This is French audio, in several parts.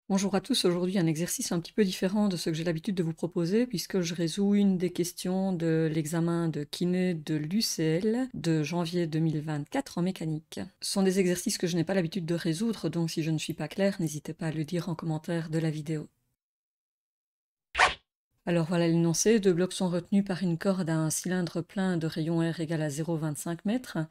Bonjour à tous, aujourd'hui un exercice un petit peu différent de ce que j'ai l'habitude de vous proposer puisque je résous une des questions de l'examen de kiné de l'UCL de janvier 2024 en mécanique. Ce sont des exercices que je n'ai pas l'habitude de résoudre, donc si je ne suis pas claire, n'hésitez pas à le dire en commentaire de la vidéo. Alors voilà l'énoncé, deux blocs sont retenus par une corde à un cylindre plein de rayon R égal à 0,25 m,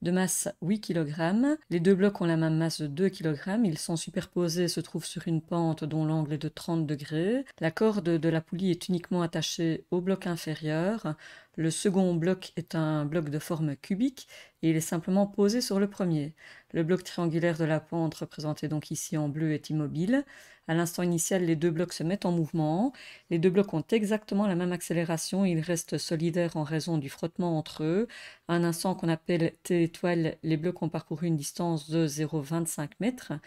de masse 8 kg. Les deux blocs ont la même masse de 2 kg. Ils sont superposés et se trouvent sur une pente dont l'angle est de 30 degrés. La corde de la poulie est uniquement attachée au bloc inférieur. Le second bloc est un bloc de forme cubique et il est simplement posé sur le premier. Le bloc triangulaire de la pente, représenté donc ici en bleu, est immobile. À l'instant initial, les deux blocs se mettent en mouvement. Les deux blocs ont exactement la même accélération et ils restent solidaires en raison du frottement entre eux. À un instant qu'on appelle t étoile, les blocs ont parcouru une distance de 0,25 m.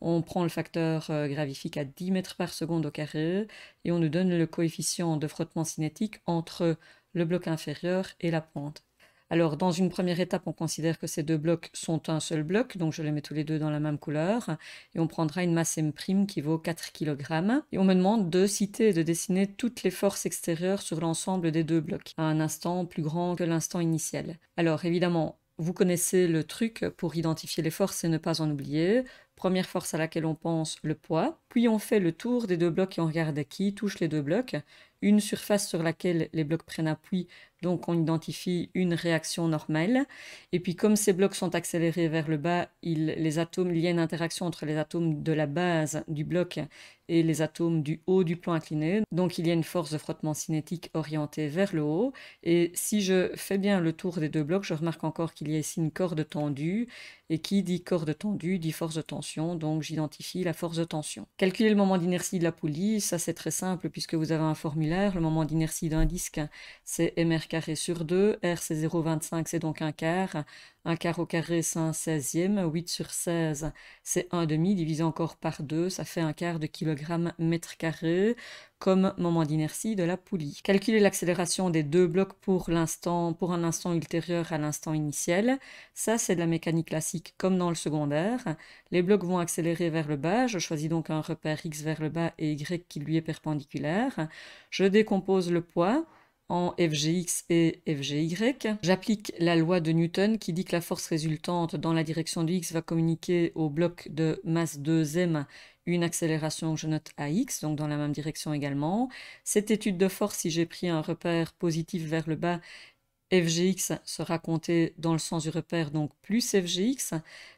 On prend le facteur gravifique à 10 mètres par seconde au carré et on nous donne le coefficient de frottement cinétique entre le bloc inférieur et la pente. Alors, dans une première étape, on considère que ces deux blocs sont un seul bloc, donc je les mets tous les deux dans la même couleur, et on prendra une masse M' qui vaut 4 kg. Et on me demande de citer et de dessiner toutes les forces extérieures sur l'ensemble des deux blocs, à un instant plus grand que l'instant initial. Alors, évidemment, vous connaissez le truc pour identifier les forces et ne pas en oublier. Première force à laquelle on pense, le poids. Puis on fait le tour des deux blocs et on regarde qui touche les deux blocs. Une surface sur laquelle les blocs prennent appui, donc on identifie une réaction normale. Et puis comme ces blocs sont accélérés vers le bas, il y a une interaction entre les atomes de la base du bloc et les atomes du haut du plan incliné. Donc il y a une force de frottement cinétique orientée vers le haut. Et si je fais bien le tour des deux blocs, je remarque encore qu'il y a ici une corde tendue. Et qui dit corde tendue dit force de tension, donc j'identifie la force de tension. Calculer le moment d'inertie de la poulie, ça c'est très simple puisque vous avez un formulaire. Le moment d'inertie d'un disque, c'est mr carré sur 2. R c'est 0,25, c'est donc un quart. Un quart au carré, c'est un 16e. 8 sur 16, c'est un demi. Divisé encore par 2, ça fait un quart de kilogramme mètre carré comme moment d'inertie de la poulie. Calculer l'accélération des deux blocs pour un instant ultérieur à l'instant initial. Ça, c'est de la mécanique classique comme dans le secondaire. Les blocs vont accélérer vers le bas. Je choisis donc un repère x vers le bas et y qui lui est perpendiculaire. Je décompose le poids en Fgx et Fgy. J'applique la loi de Newton qui dit que la force résultante dans la direction de x va communiquer au bloc de masse 2m une accélération que je note à x, donc dans la même direction également. Cette étude de force, si j'ai pris un repère positif vers le bas, Fgx sera compté dans le sens du repère, donc plus Fgx.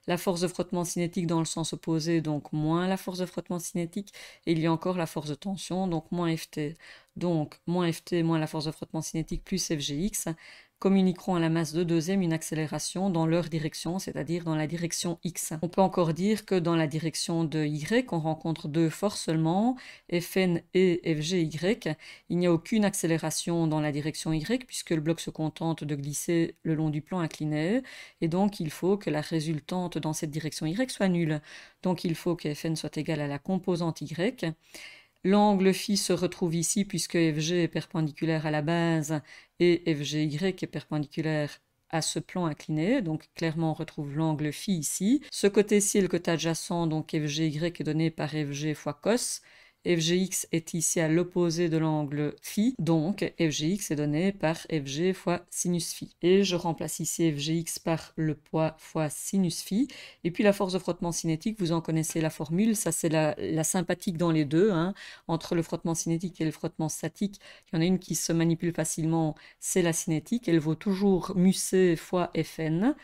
La force de frottement cinétique dans le sens opposé, donc moins la force de frottement cinétique. Et il y a encore la force de tension, donc moins Ft. Donc moins Ft moins la force de frottement cinétique plus Fgx communiqueront à la masse de 2m une accélération dans leur direction, c'est-à-dire dans la direction x. On peut encore dire que dans la direction de y, on rencontre deux forces seulement, Fn et Fgy. Il n'y a aucune accélération dans la direction y, puisque le bloc se contente de glisser le long du plan incliné, et donc il faut que la résultante dans cette direction y soit nulle. Donc il faut que Fn soit égal à la composante y. L'angle phi se retrouve ici puisque Fg est perpendiculaire à la base et Fgy est perpendiculaire à ce plan incliné, donc clairement on retrouve l'angle phi ici. Ce côté-ci est le côté adjacent, donc Fgy est donné par Fg fois cos. Fgx est ici à l'opposé de l'angle phi, donc Fgx est donné par Fg fois sinus phi. Et je remplace ici Fgx par le poids fois sinus phi. Et puis la force de frottement cinétique, vous en connaissez la formule, ça c'est la sympathique dans les deux, hein. Entre le frottement cinétique et le frottement statique, il y en a une qui se manipule facilement, c'est la cinétique, elle vaut toujours μc fois Fn.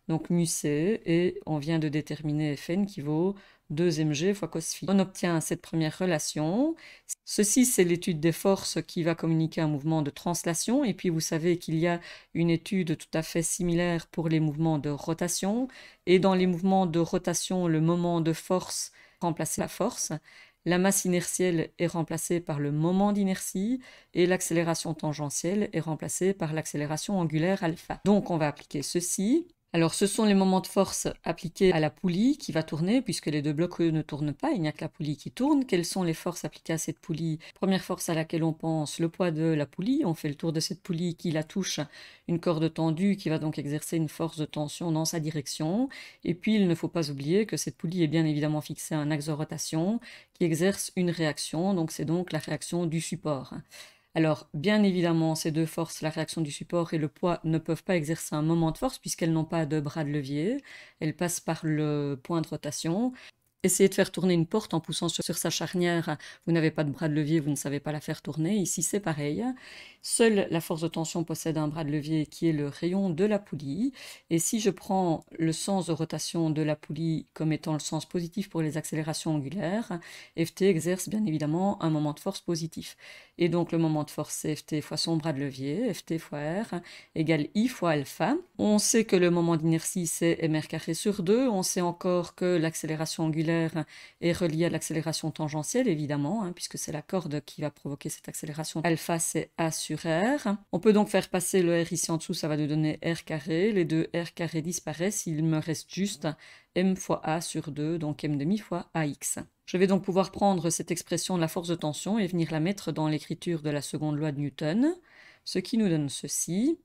Donc μc, et on vient de déterminer Fn qui vaut 2mg fois cos phi. On obtient cette première relation. Ceci, c'est l'étude des forces qui va communiquer un mouvement de translation. Et puis, vous savez qu'il y a une étude tout à fait similaire pour les mouvements de rotation. Et dans les mouvements de rotation, le moment de force remplace la force. La masse inertielle est remplacée par le moment d'inertie et l'accélération tangentielle est remplacée par l'accélération angulaire alpha. Donc, on va appliquer ceci. Alors, ce sont les moments de force appliqués à la poulie qui va tourner, puisque les deux blocs, eux, ne tournent pas, il n'y a que la poulie qui tourne. Quelles sont les forces appliquées à cette poulie? Première force à laquelle on pense, le poids de la poulie. On fait le tour de cette poulie qui la touche, une corde tendue qui va donc exercer une force de tension dans sa direction. Et puis, il ne faut pas oublier que cette poulie est bien évidemment fixée à un axe de rotation qui exerce une réaction, donc c'est donc la réaction du support. Alors, bien évidemment, ces deux forces, la réaction du support et le poids, ne peuvent pas exercer un moment de force puisqu'elles n'ont pas de bras de levier. Elles passent par le point de rotation. Essayez de faire tourner une porte en poussant sur sa charnière. Vous n'avez pas de bras de levier, vous ne savez pas la faire tourner. Ici, c'est pareil. Seule la force de tension possède un bras de levier qui est le rayon de la poulie. Et si je prends le sens de rotation de la poulie comme étant le sens positif pour les accélérations angulaires, Ft exerce bien évidemment un moment de force positif. Et donc le moment de force, c'est Ft fois son bras de levier, Ft fois R, égale I fois alpha. On sait que le moment d'inertie, c'est mr carré sur 2. On sait encore que l'accélération angulaire est reliée à l'accélération tangentielle, évidemment, hein, puisque c'est la corde qui va provoquer cette accélération. Alpha, c'est A sur R. On peut donc faire passer le R ici en dessous, ça va nous donner R carré. Les deux R carré disparaissent, il me reste juste m fois A sur 2, donc m demi fois AX. Je vais donc pouvoir prendre cette expression de la force de tension et venir la mettre dans l'écriture de la seconde loi de Newton, ce qui nous donne ceci.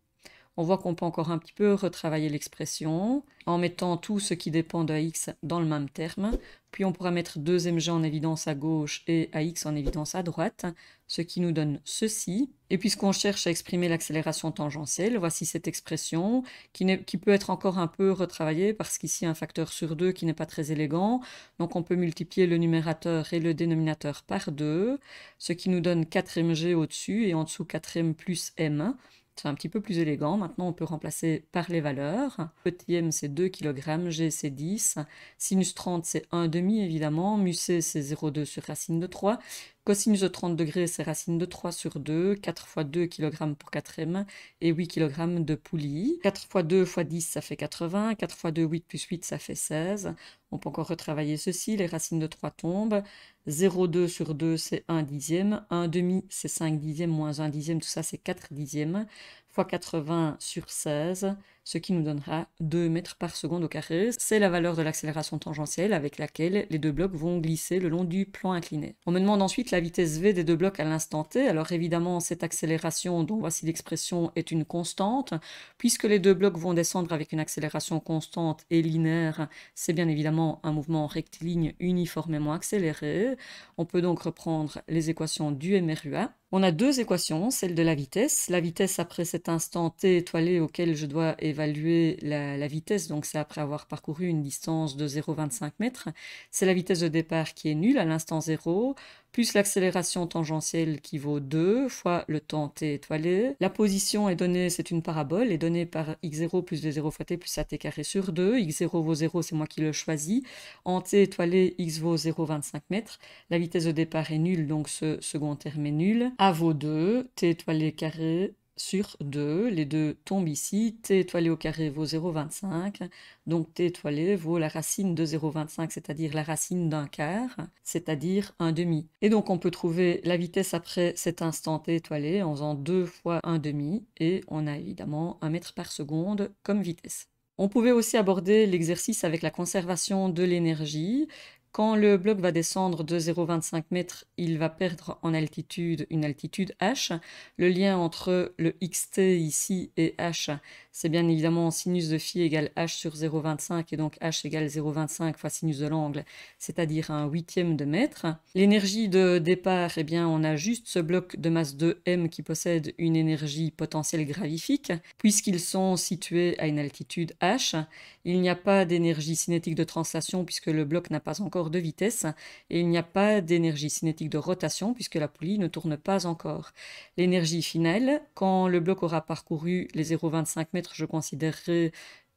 On voit qu'on peut encore un petit peu retravailler l'expression en mettant tout ce qui dépend de AX dans le même terme. Puis on pourra mettre 2mg en évidence à gauche et AX en évidence à droite, ce qui nous donne ceci. Et puisqu'on cherche à exprimer l'accélération tangentielle, voici cette expression qui peut être encore un peu retravaillée parce qu'ici un facteur sur 2 qui n'est pas très élégant. Donc on peut multiplier le numérateur et le dénominateur par 2, ce qui nous donne 4mg au-dessus et en dessous 4m plus m. C'est un petit peu plus élégant. Maintenant, on peut remplacer par les valeurs. Petit m, c'est 2 kg, g, c'est 10. Sinus 30, c'est 1,5 évidemment. Mu c, c'est 0,2 sur racine de 3. Cosinus de 30 degrés, c'est racine de 3 sur 2. 4 fois 2 kg pour 4m et 8 kg de poulie. 4 fois 2 fois 10, ça fait 80. 4 fois 2, 8 plus 8, ça fait 16. On peut encore retravailler ceci. Les racines de 3 tombent. 0,2 sur 2, c'est 1 dixième. 1,5, c'est 5 dixièmes, moins 1 dixième, tout ça, c'est 4 dixièmes. Fois 80 sur 16, ce qui nous donnera 2 mètres par seconde au carré. C'est la valeur de l'accélération tangentielle avec laquelle les deux blocs vont glisser le long du plan incliné. On me demande ensuite la vitesse v des deux blocs à l'instant t. Alors évidemment, cette accélération, dont voici l'expression, est une constante. Puisque les deux blocs vont descendre avec une accélération constante et linéaire, c'est bien évidemment un mouvement rectiligne uniformément accéléré. On peut donc reprendre les équations du MRUA. On a deux équations, celle de la vitesse. La vitesse après cet instant t étoilé auquel je dois évaluer la vitesse, donc c'est après avoir parcouru une distance de 0,25 mètres. C'est la vitesse de départ qui est nulle à l'instant 0, plus l'accélération tangentielle qui vaut 2 fois le temps t étoilé. La position est donnée, c'est une parabole, est donnée par x0 plus d0 fois t plus at carré sur 2. x0 vaut 0, c'est moi qui le choisis. En t étoilé, x vaut 0,25 mètres. La vitesse de départ est nulle, donc ce second terme est nul. A vaut 2, t étoilé carré sur 2, les deux tombent ici, t étoilé au carré vaut 0,25, donc t étoilé vaut la racine de 0,25, c'est-à-dire la racine d'un quart, c'est-à-dire un demi. Et donc on peut trouver la vitesse après cet instant t étoilé en faisant 2 fois un demi, et on a évidemment 1 mètre par seconde comme vitesse. On pouvait aussi aborder l'exercice avec la conservation de l'énergie. Quand le bloc va descendre de 0,25 mètres, il va perdre en altitude une altitude h. Le lien entre le xt ici et h, c'est bien évidemment sinus de phi égale h sur 0,25 et donc h égale 0,25 fois sinus de l'angle, c'est-à-dire un huitième de mètre. L'énergie de départ, eh bien, on a juste ce bloc de masse 2m qui possède une énergie potentielle gravifique, puisqu'ils sont situés à une altitude h. Il n'y a pas d'énergie cinétique de translation puisque le bloc n'a pas encore de vitesse et il n'y a pas d'énergie cinétique de rotation puisque la poulie ne tourne pas encore. L'énergie finale, quand le bloc aura parcouru les 0,25 mètres, je considérerai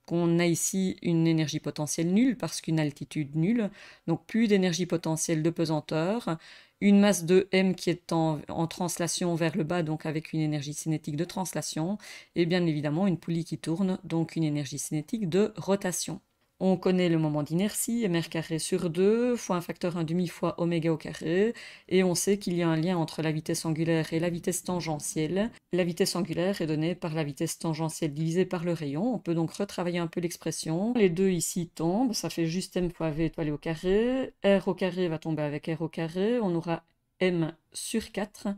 qu'on a ici une énergie potentielle nulle parce qu'une altitude nulle, donc plus d'énergie potentielle de pesanteur, une masse de m qui est en translation vers le bas, donc avec une énergie cinétique de translation, et bien évidemment une poulie qui tourne, donc une énergie cinétique de rotation. On connaît le moment d'inertie, mr carré sur 2, fois un facteur 1,5 fois oméga au carré, et on sait qu'il y a un lien entre la vitesse angulaire et la vitesse tangentielle. La vitesse angulaire est donnée par la vitesse tangentielle divisée par le rayon. On peut donc retravailler un peu l'expression. Les deux ici tombent, ça fait juste m fois v étoilé au carré. R au carré va tomber avec r au carré. On aura m sur 4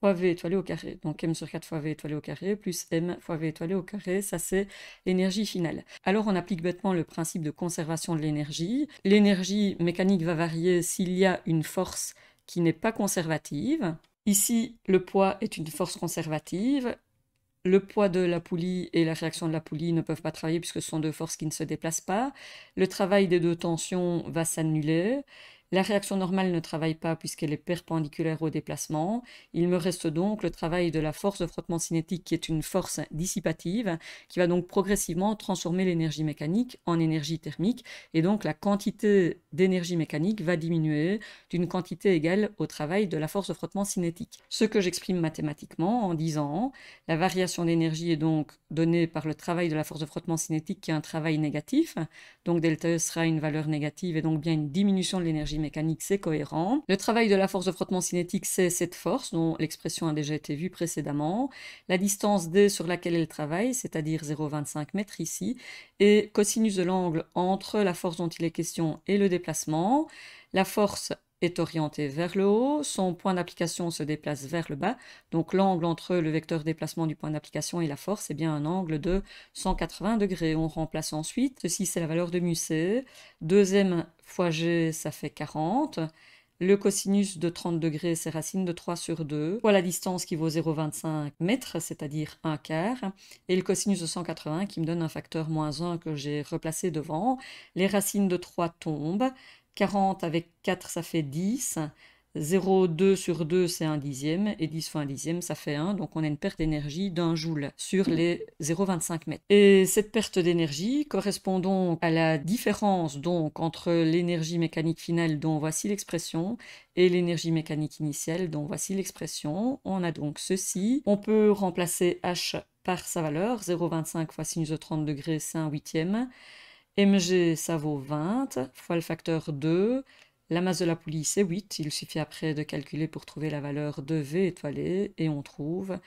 fois v étoilé au carré. Donc m sur 4 fois v étoilé au carré plus m fois v étoilé au carré, ça c'est l'énergie finale. Alors on applique bêtement le principe de conservation de l'énergie. L'énergie mécanique va varier s'il y a une force qui n'est pas conservative. Ici, le poids est une force conservative. Le poids de la poulie et la réaction de la poulie ne peuvent pas travailler puisque ce sont deux forces qui ne se déplacent pas. Le travail des deux tensions va s'annuler. La réaction normale ne travaille pas puisqu'elle est perpendiculaire au déplacement. Il me reste donc le travail de la force de frottement cinétique qui est une force dissipative qui va donc progressivement transformer l'énergie mécanique en énergie thermique et donc la quantité d'énergie mécanique va diminuer d'une quantité égale au travail de la force de frottement cinétique. Ce que j'exprime mathématiquement en disant la variation d'énergie est donc donnée par le travail de la force de frottement cinétique qui est un travail négatif, donc delta E sera une valeur négative et donc bien une diminution de l'énergie mécanique, c'est cohérent. Le travail de la force de frottement cinétique, c'est cette force dont l'expression a déjà été vue précédemment. La distance d sur laquelle elle travaille, c'est-à-dire 0,25 mètres ici, est cosinus de l'angle entre la force dont il est question et le déplacement. La force est orientée vers le haut, son point d'application se déplace vers le bas, donc l'angle entre le vecteur déplacement du point d'application et la force est bien un angle de 180 degrés. On remplace ensuite, ceci c'est la valeur de μc, 2m fois g ça fait 40, le cosinus de 30 degrés c'est racine de 3 sur 2, fois la distance qui vaut 0,25 mètres, c'est-à-dire un quart, et le cosinus de 180 qui me donne un facteur moins 1 que j'ai replacé devant. Les racines de 3 tombent, 40 avec 4, ça fait 10. 0,2 sur 2, c'est 1 dixième. Et 10 fois 1 dixième, ça fait 1. Donc, on a une perte d'énergie d'1 joule sur les 0,25 mètres. Et cette perte d'énergie correspond donc à la différence donc, entre l'énergie mécanique finale, dont voici l'expression, et l'énergie mécanique initiale, dont voici l'expression. On a donc ceci. On peut remplacer H par sa valeur. 0,25 fois sinus de 30 degrés, c'est 1 huitième. mg, ça vaut 20, fois le facteur 2. La masse de la poulie, c'est 8. Il suffit après de calculer pour trouver la valeur de V étoilé, et on trouve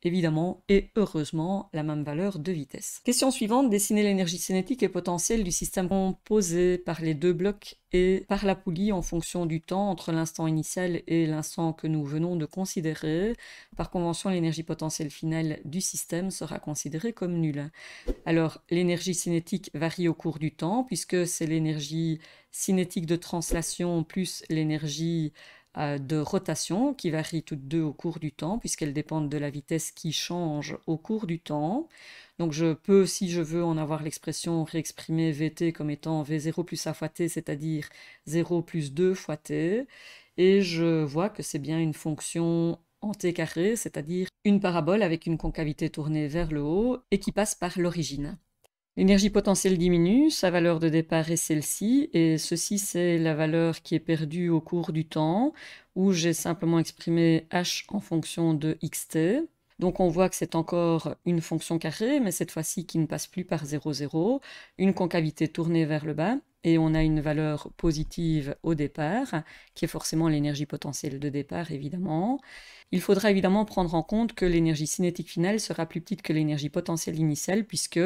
évidemment et heureusement la même valeur de vitesse. Question suivante, dessiner l'énergie cinétique et potentielle du système composé par les deux blocs et par la poulie en fonction du temps entre l'instant initial et l'instant que nous venons de considérer. Par convention, l'énergie potentielle finale du système sera considérée comme nulle. Alors, l'énergie cinétique varie au cours du temps puisque c'est l'énergie cinétique de translation plus l'énergie de rotation qui varient toutes deux au cours du temps puisqu'elles dépendent de la vitesse qui change au cours du temps. Donc je peux, si je veux en avoir l'expression, réexprimer Vt comme étant V0 plus A fois t, c'est-à-dire 0 plus 2 fois t. Et je vois que c'est bien une fonction en t carré, c'est-à-dire une parabole avec une concavité tournée vers le haut et qui passe par l'origine. L'énergie potentielle diminue, sa valeur de départ est celle-ci, et ceci c'est la valeur qui est perdue au cours du temps, où j'ai simplement exprimé h en fonction de xt. Donc on voit que c'est encore une fonction carrée, mais cette fois-ci qui ne passe plus par 0, 0, une concavité tournée vers le bas, et on a une valeur positive au départ, qui est forcément l'énergie potentielle de départ évidemment. Il faudra évidemment prendre en compte que l'énergie cinétique finale sera plus petite que l'énergie potentielle initiale puisque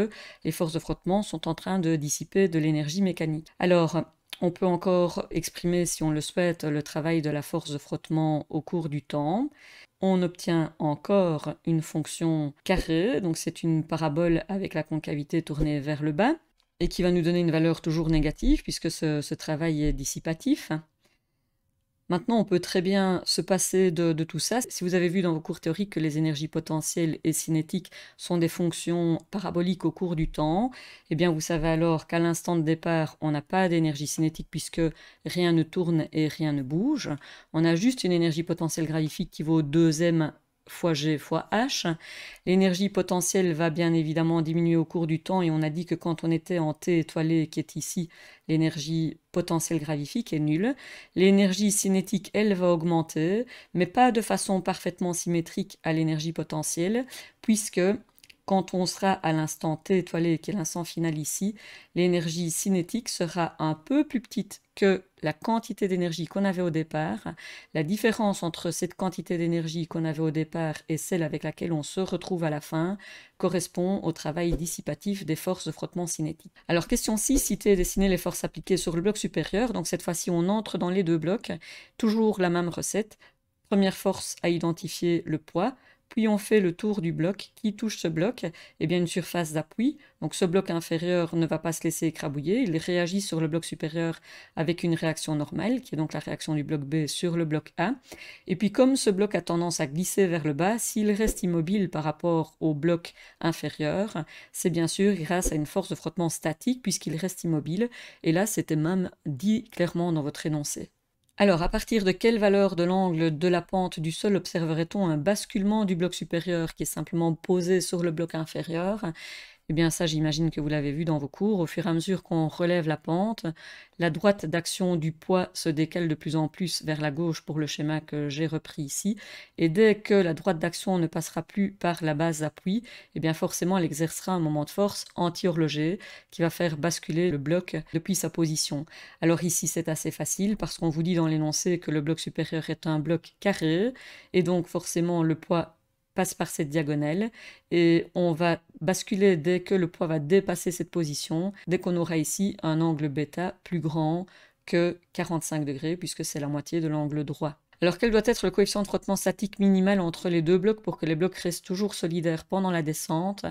les forces de frottement sont en train de dissiper de l'énergie mécanique. Alors, on peut encore exprimer, si on le souhaite, le travail de la force de frottement au cours du temps. On obtient encore une fonction carrée, donc c'est une parabole avec la concavité tournée vers le bas, et qui va nous donner une valeur toujours négative puisque ce travail est dissipatif. Maintenant, on peut très bien se passer de tout ça. Si vous avez vu dans vos cours théoriques que les énergies potentielles et cinétiques sont des fonctions paraboliques au cours du temps, eh bien vous savez alors qu'à l'instant de départ, on n'a pas d'énergie cinétique puisque rien ne tourne et rien ne bouge. On a juste une énergie potentielle gravifique qui vaut 2m fois G fois H. L'énergie potentielle va bien évidemment diminuer au cours du temps et on a dit que quand on était en T étoilé, qui est ici, l'énergie potentielle gravifique est nulle. L'énergie cinétique, elle, va augmenter, mais pas de façon parfaitement symétrique à l'énergie potentielle, puisque quand on sera à l'instant t étoilé, qui est l'instant final ici, l'énergie cinétique sera un peu plus petite que la quantité d'énergie qu'on avait au départ. La différence entre cette quantité d'énergie qu'on avait au départ et celle avec laquelle on se retrouve à la fin correspond au travail dissipatif des forces de frottement cinétique. Alors question 6, citer et dessiner les forces appliquées sur le bloc supérieur. Donc cette fois-ci, on entre dans les deux blocs. Toujours la même recette. Première force à identifier le poids. Puis on fait le tour du bloc. Qui touche ce bloc? Eh bien une surface d'appui. Donc ce bloc inférieur ne va pas se laisser écrabouiller. Il réagit sur le bloc supérieur avec une réaction normale, qui est donc la réaction du bloc B sur le bloc A. Et puis comme ce bloc a tendance à glisser vers le bas, s'il reste immobile par rapport au bloc inférieur, c'est bien sûr grâce à une force de frottement statique puisqu'il reste immobile. Et là, c'était même dit clairement dans votre énoncé. Alors, à partir de quelle valeur de l'angle de la pente du sol observerait-on un basculement du bloc supérieur qui est simplement posé sur le bloc inférieur? Eh bien ça, j'imagine que vous l'avez vu dans vos cours. Au fur et à mesure qu'on relève la pente, la droite d'action du poids se décale de plus en plus vers la gauche pour le schéma que j'ai repris ici. Et dès que la droite d'action ne passera plus par la base d'appui, eh bien forcément, elle exercera un moment de force anti-horloger qui va faire basculer le bloc depuis sa position. Alors ici, c'est assez facile parce qu'on vous dit dans l'énoncé que le bloc supérieur est un bloc carré et donc forcément le poids passe par cette diagonale et on va basculer dès que le poids va dépasser cette position, dès qu'on aura ici un angle β plus grand que 45 degrés puisque c'est la moitié de l'angle droit. Alors quel doit être le coefficient de frottement statique minimal entre les deux blocs pour que les blocs restent toujours solidaires pendant la descente?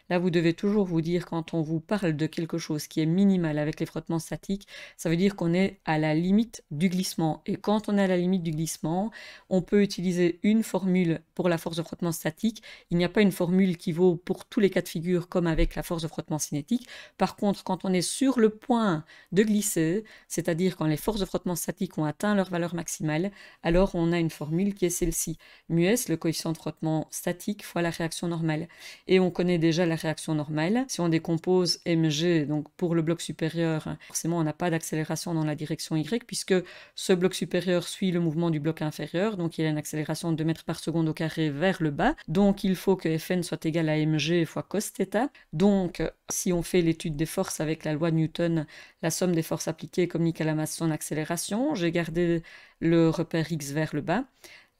Là, vous devez toujours vous dire quand on vous parle de quelque chose qui est minimal avec les frottements statiques, ça veut dire qu'on est à la limite du glissement. Et quand on est à la limite du glissement, on peut utiliser une formule pour la force de frottement statique. Il n'y a pas une formule qui vaut pour tous les cas de figure comme avec la force de frottement cinétique. Par contre, quand on est sur le point de glisser, c'est-à-dire quand les forces de frottement statique ont atteint leur valeur maximale, alors on a une formule qui est celle-ci. μs, le coefficient de frottement statique, fois la réaction normale. Et on connaît déjà la réaction normale. Si on décompose mg, donc pour le bloc supérieur, forcément on n'a pas d'accélération dans la direction y, puisque ce bloc supérieur suit le mouvement du bloc inférieur, donc il a une accélération de 2 mètres par seconde au carré vers le bas. Donc il faut que Fn soit égal à mg fois cos θ. Donc si on fait l'étude des forces avec la loi de Newton, la somme des forces appliquées communique à la masse son accélération. J'ai gardé le repère x vers le bas.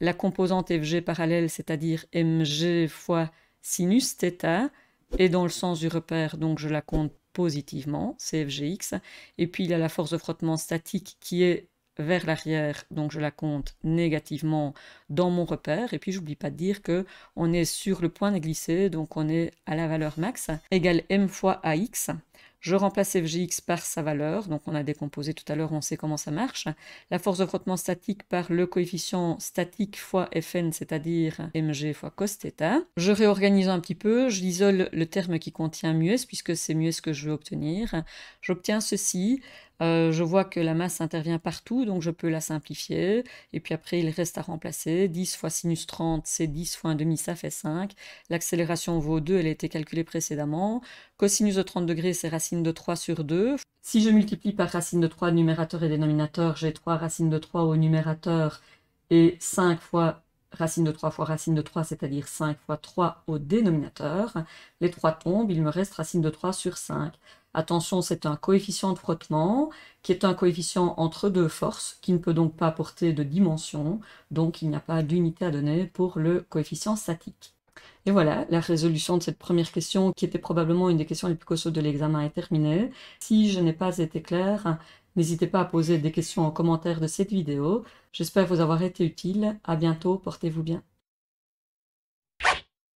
La composante Fg parallèle, c'est-à-dire mg fois sinus θ, est dans le sens du repère, donc je la compte positivement, c'est Fgx. Et puis il y a la force de frottement statique qui est vers l'arrière, donc je la compte négativement dans mon repère. Et puis j'oublie pas de dire que on est sur le point de glisser, donc on est à la valeur max, égale m fois ax. Je remplace Fgx par sa valeur, donc on a décomposé tout à l'heure, on sait comment ça marche. La force de frottement statique par le coefficient statique fois Fn, c'est-à-dire mg fois cos θ. Je réorganise un petit peu, j'isole le terme qui contient μs, puisque c'est μs que je veux obtenir. J'obtiens ceci. Je vois que la masse intervient partout, donc je peux la simplifier. Et puis après, il reste à remplacer. 10 fois sinus 30, c'est 10 fois 1,5, ça fait 5. L'accélération vaut 2, elle a été calculée précédemment. Cosinus de 30 degrés, c'est racine de 3 sur 2. Si je multiplie par racine de 3 numérateur et dénominateur, j'ai 3 racines de 3 au numérateur et 5 fois racine de 3 fois racine de 3, c'est-à-dire 5 fois 3 au dénominateur. Les 3 tombent, il me reste racine de 3 sur 5. Attention, c'est un coefficient de frottement qui est un coefficient entre deux forces, qui ne peut donc pas porter de dimension, donc il n'y a pas d'unité à donner pour le coefficient statique. Et voilà, la résolution de cette première question, qui était probablement une des questions les plus costaudes de l'examen, est terminée. Si je n'ai pas été claire, n'hésitez pas à poser des questions en commentaire de cette vidéo. J'espère vous avoir été utile. À bientôt, portez-vous bien.